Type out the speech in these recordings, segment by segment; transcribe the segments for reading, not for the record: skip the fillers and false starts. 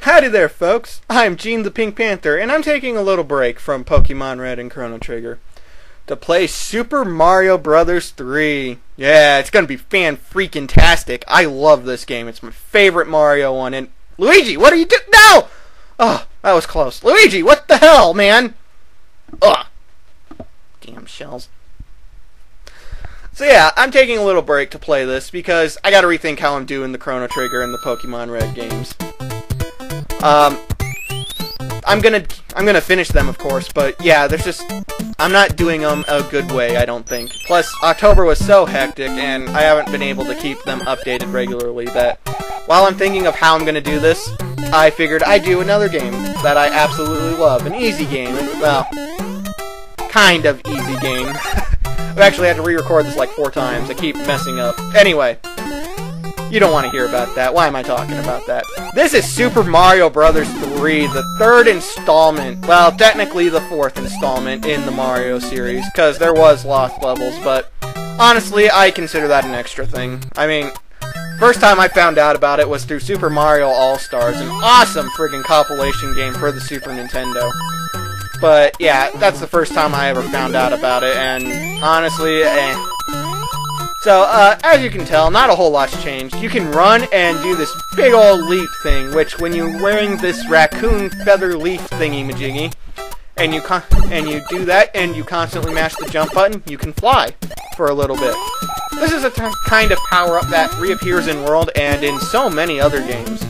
Howdy there, folks. I'm Gene the Pink Panther, and I'm taking a little break from Pokemon Red and Chrono Trigger to play Super Mario Bros. 3. Yeah, it's gonna be fan-freaking-tastic. I love this game. It's my favorite Mario one. And Luigi, what are you doing? No! Oh, that was close. Luigi, what the hell, man? Ugh. Damn shells. So yeah, I'm taking a little break to play this because I gotta rethink how I'm doing the Chrono Trigger and the Pokemon Red games. I'm gonna finish them, of course, but yeah, I'm not doing them a good way, I don't think. Plus, October was so hectic, and I haven't been able to keep them updated regularly that while I'm thinking of how I'm gonna do this, I figured I'd do another game that I absolutely love. An easy game. Well, kind of easy game. I've actually had to re-record this like 4 times. I keep messing up. Anyway, you don't want to hear about that. Why am I talking about that? This is Super Mario Bros. 3, the 3rd installment. Well, technically the 4th installment in the Mario series, because there was lost levels, but honestly, I consider that an extra thing. I mean, first time I found out about it was through Super Mario All-Stars, an awesome friggin' compilation game for the Super Nintendo. But yeah, that's the first time I ever found out about it, and honestly, So, as you can tell, not a whole lot's changed. You can run and do this big old leap thing, which when you're wearing this raccoon feather leaf thingy-majiggy, and you do that, and you constantly mash the jump button, you can fly for a little bit. This is a kind of power-up that reappears in World and in so many other games.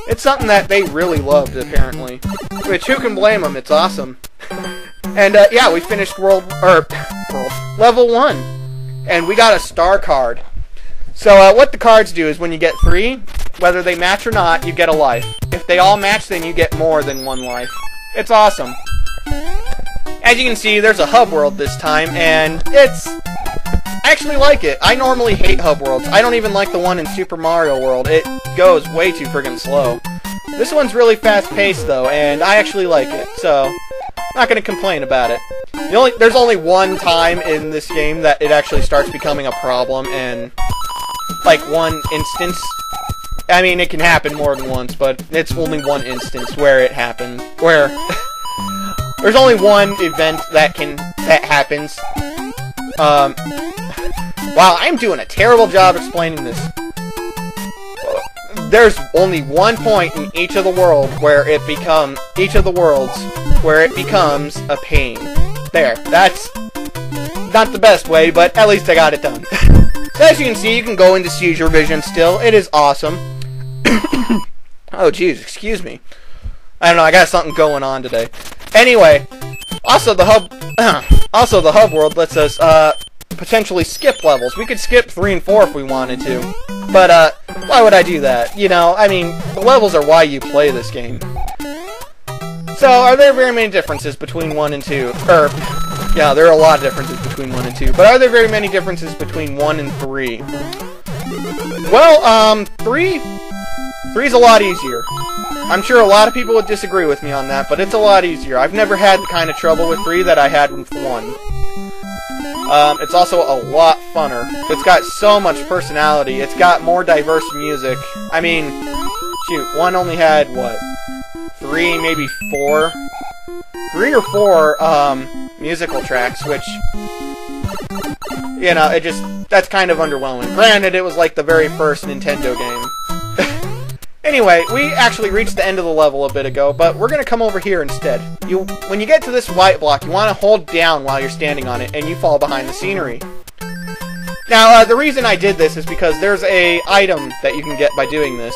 It's something that they really loved, apparently. Which, who can blame them? It's awesome. And, yeah, we finished Level 1. And we got a star card. So, what the cards do is when you get 3, whether they match or not, you get a life. If they all match, then you get more than 1 life. It's awesome. As you can see, there's a hub world this time, and I actually like it. I normally hate hub worlds. I don't even like the one in Super Mario World. It goes way too friggin' slow. This one's really fast-paced, though, and I actually like it, so not gonna complain about it. There's only one time in this game that it actually starts becoming a problem, and like one instance. I mean, it can happen more than once, but it's only one instance where it happened. Where there's only one event that happens. Wow, I'm doing a terrible job explaining this. There's only one point in each of the worlds where it becomes a pain. There, that's not the best way, but at least I got it done. So as you can see, you can go into seizure vision still. It is awesome. Oh jeez, excuse me. I don't know, I got something going on today. Anyway, also the hub world lets us potentially skip levels. We could skip 3 and 4 if we wanted to. But why would I do that? You know, I mean, the levels are why you play this game. So, are there very many differences between 1 and 2? Yeah, there are a lot of differences between 1 and 2. But are there very many differences between 1 and 3? Well, 3's a lot easier. I'm sure a lot of people would disagree with me on that, but it's a lot easier. I've never had the kind of trouble with 3 that I had with 1. It's also a lot funner. It's got so much personality. It's got more diverse music. I mean, shoot, 1 only had, what, 3, maybe 4? 3 or 4, musical tracks, which, you know, that's kind of underwhelming. Granted, it was like the very first Nintendo game. Anyway, we actually reached the end of the level a bit ago, but we're going to come over here instead. When you get to this white block, you want to hold down while you're standing on it, and you fall behind the scenery. Now, the reason I did this is because there's a item that you can get by doing this.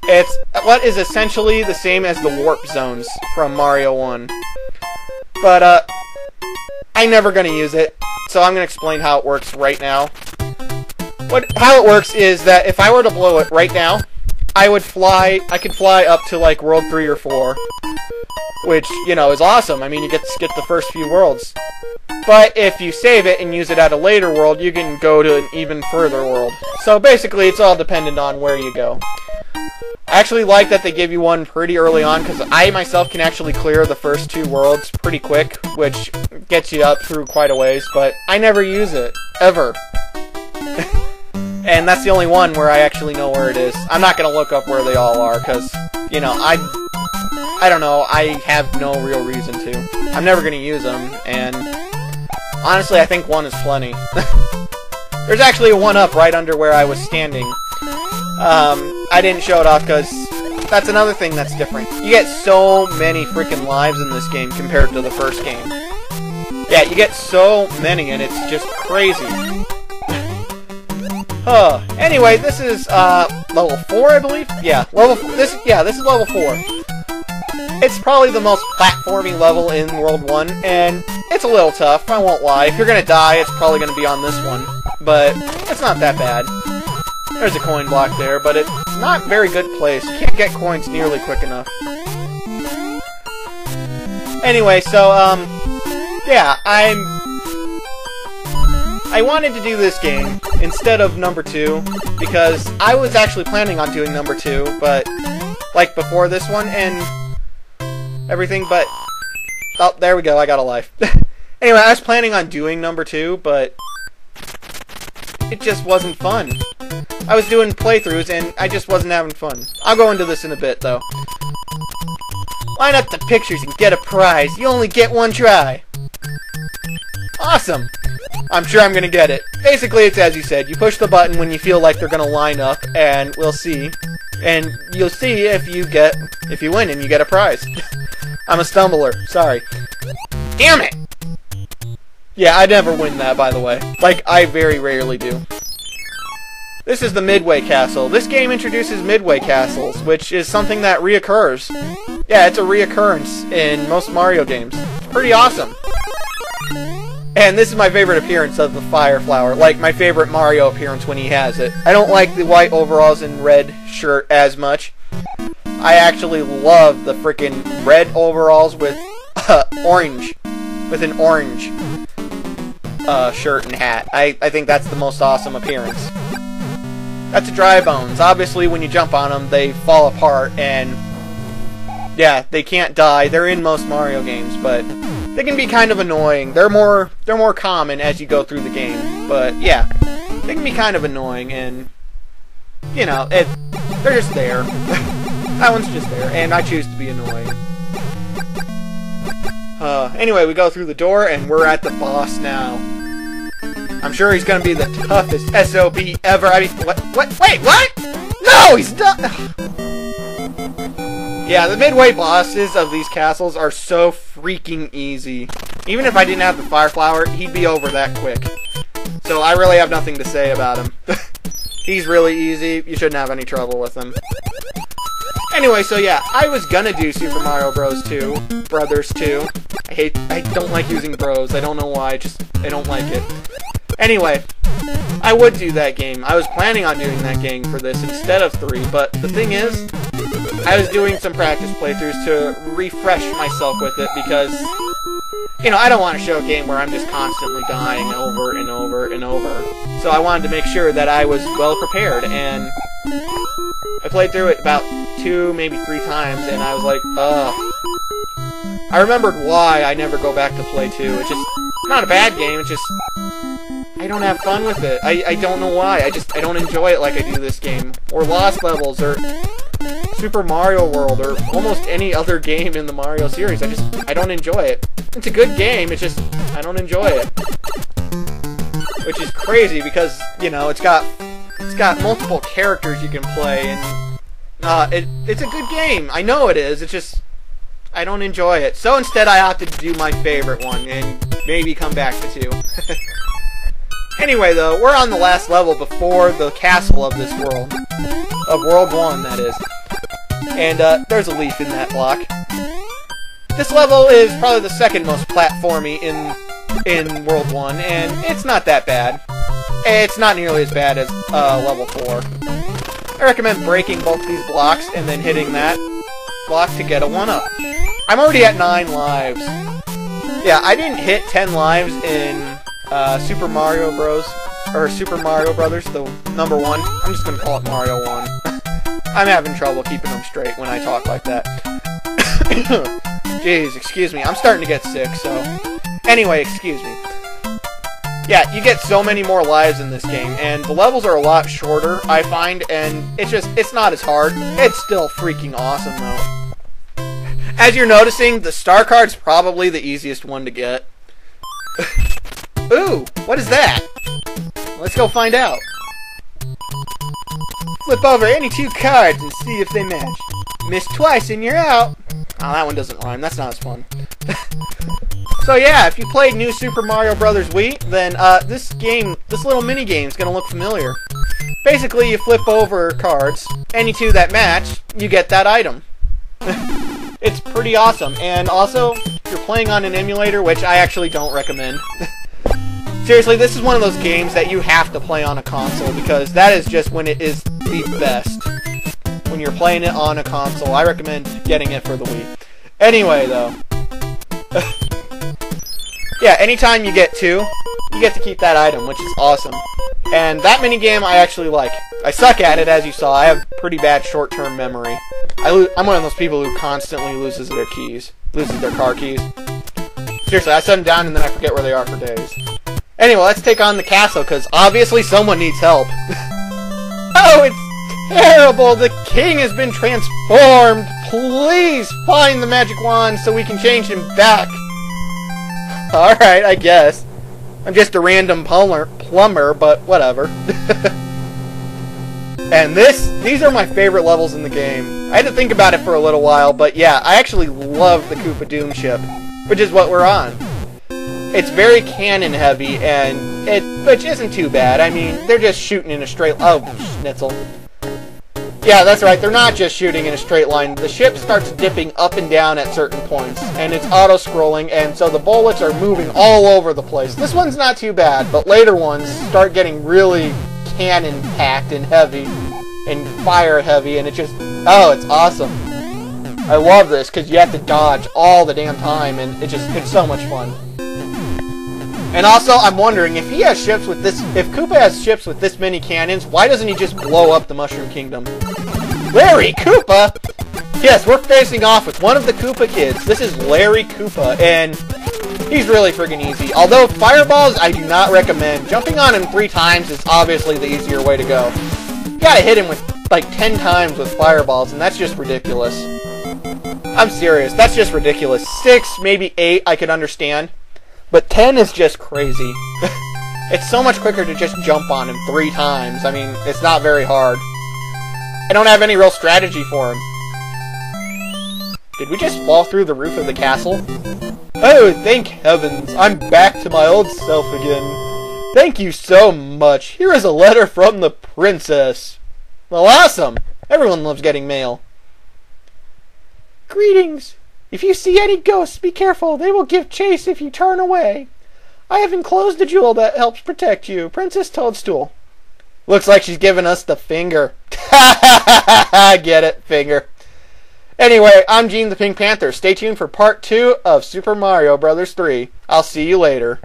It's what is essentially the same as the warp zones from Mario 1. But, I'm never going to use it, so I'm going to explain how it works right now. How it works is that if I were to blow it right now, I could fly up to, like, World 3 or 4, which, you know, is awesome. I mean, you get to skip the first few worlds. But if you save it and use it at a later world, you can go to an even further world. So basically, it's all dependent on where you go. I actually like that they give you one pretty early on, because I myself can actually clear the first 2 worlds pretty quick, which gets you up through quite a ways, but I never use it. Ever. And that's the only one where I actually know where it is. I'm not going to look up where they all are, because you know, I don't know, I have no real reason to. I'm never gonna use them, and honestly, I think 1 is plenty. There's actually a 1-up right under where I was standing. I didn't show it off because that's another thing that's different. You get so many freaking lives in this game compared to the first game. Yeah, you get so many, and it's just crazy. Anyway, this is level 4, I believe. Yeah, this is level 4. It's probably the most platforming level in World 1, and it's a little tough, I won't lie. If you're gonna die, it's probably gonna be on this one, but it's not that bad. There's a coin block there, but it's not a very good place. You can't get coins nearly quick enough. Anyway, so, yeah, I wanted to do this game instead of number 2, because I was actually planning on doing number 2, but, like, before this one, and everything, but, oh, there we go, I got a life. Anyway, I was planning on doing number 2, but it just wasn't fun. I was doing playthroughs, and I just wasn't having fun. I'll go into this in a bit, though. Line up the pictures and get a prize. You only get 1 try. Awesome. I'm sure I'm gonna get it. Basically, it's as you said. You push the button when you feel like they're gonna line up, and we'll see. And you'll see if you win and you get a prize. I'm a stumbler. Sorry. Damn it! Yeah, I never win that, by the way. Like, I very rarely do. This is the Midway Castle. This game introduces Midway Castles, which is something that reoccurs. Yeah, it's a reoccurrence in most Mario games. It's pretty awesome. And this is my favorite appearance of the Fire Flower. Like, my favorite Mario appearance when he has it. I don't like the white overalls and red shirt as much. I actually love the freaking red overalls with orange. With an orange shirt and hat. I think that's the most awesome appearance. That's a dry bones. Obviously, when you jump on them, they fall apart, and yeah, they can't die. They're in most Mario games, but they can be kind of annoying. They're more common as you go through the game, but yeah, they can be kind of annoying, and you know, they're just there. That one's just there, and I choose to be annoying. Anyway, we go through the door, and we're at the boss now. I'm sure he's gonna be the toughest SOB ever. I mean, wait, what? No, he's not! Yeah, the midway bosses of these castles are so freaking easy. Even if I didn't have the Fire Flower, he'd be over that quick. So I really have nothing to say about him. He's really easy. You shouldn't have any trouble with him. Anyway, so yeah, I was gonna do Super Mario Bros. 2, Brothers 2. I don't like using bros. I don't know why, I don't like it. Anyway, I would do that game. I was planning on doing that game for this instead of 3, but the thing is, I was doing some practice playthroughs to refresh myself with it because, you know, I don't want to show a game where I'm just constantly dying over and over and over. So I wanted to make sure that I was well prepared, and I played through it about 2, maybe 3 times, and I was like, ugh. I remembered why I never go back to play 2. It's just, it's not a bad game, it's just, I don't have fun with it. I don't know why. I don't enjoy it like I do this game. Or Lost Levels, or Super Mario World, or almost any other game in the Mario series. I don't enjoy it. It's a good game, it's just, I don't enjoy it. Which is crazy because, you know, it's got multiple characters you can play, and it's a good game. I know it is, it's just, I don't enjoy it. So instead I opted to do my favorite one, and maybe come back to 2. Anyway, though, we're on the last level before the castle of this world. Of World 1, that is. And, there's a leaf in that block. This level is probably the second most platformy in World 1, and it's not that bad. It's not nearly as bad as, level 4. I recommend breaking both these blocks and then hitting that block to get a 1-up. I'm already at 9 lives. Yeah, I didn't hit 10 lives in Super Mario Bros. Or Super Mario Brothers, the number 1. I'm just gonna call it Mario 1. I'm having trouble keeping them straight when I talk like that. Jeez, excuse me. I'm starting to get sick, so... Anyway, excuse me. Yeah, you get so many more lives in this game, and the levels are a lot shorter, I find, and it's not as hard. It's still freaking awesome, though. As you're noticing, the star card's probably the easiest one to get. Ooh, what is that? Let's go find out. Flip over any 2 cards and see if they match. Miss twice and you're out. Oh, that one doesn't rhyme. That's not as fun. So yeah, if you played New Super Mario Bros. Wii, then this little mini game is gonna look familiar. Basically, you flip over cards, any 2 that match, you get that item. It's pretty awesome, and also, if you're playing on an emulator, which I actually don't recommend. Seriously, this is one of those games that you have to play on a console, because that is just when it is the best. When you're playing it on a console, I recommend getting it for the Wii. Anyway, though. Yeah, anytime you get 2, you get to keep that item, which is awesome. And that minigame I actually like. I suck at it, as you saw. I have pretty bad short-term memory. I'm one of those people who constantly loses their car keys. Seriously, I set them down and then I forget where they are for days. Anyway, let's take on the castle, because obviously someone needs help. Oh, it's terrible! The king has been transformed! Please find the magic wand so we can change him back! Alright, I guess. I'm just a random plumber, but whatever. And these are my favorite levels in the game. I had to think about it for a little while, but yeah, I actually love the Koopa Doom ship, which is what we're on. It's very cannon heavy, which isn't too bad. I mean, they're just shooting in a straight... Oh, schnitzel. Yeah, that's right, they're not just shooting in a straight line. The ship starts dipping up and down at certain points, and it's auto-scrolling, and so the bullets are moving all over the place. This one's not too bad, but later ones start getting really cannon-packed and heavy, and fire-heavy, and it just... Oh, it's awesome. I love this, because you have to dodge all the damn time, and it's so much fun. And also, I'm wondering, if Koopa has ships with this many cannons, why doesn't he just blow up the Mushroom Kingdom? Larry Koopa? Yes, we're facing off with one of the Koopa kids. This is Larry Koopa, and he's really friggin' easy. Although, fireballs, I do not recommend. Jumping on him 3 times is obviously the easier way to go. You gotta hit him with, like, 10 times with fireballs, and that's just ridiculous. I'm serious, that's just ridiculous. 6, maybe 8, I could understand. But 10 is just crazy. It's so much quicker to just jump on him 3 times. I mean, it's not very hard. I don't have any real strategy for him. Did we just fall through the roof of the castle? Oh, thank heavens. I'm back to my old self again. Thank you so much. Here is a letter from the princess. Well, awesome. Everyone loves getting mail. Greetings. If you see any ghosts, be careful. They will give chase if you turn away. I have enclosed a jewel that helps protect you. Princess Toadstool. Looks like she's giving us the finger. Get it, finger. Anyway, I'm Gene the Pink Panther. Stay tuned for part 2 of Super Mario Bros. 3. I'll see you later.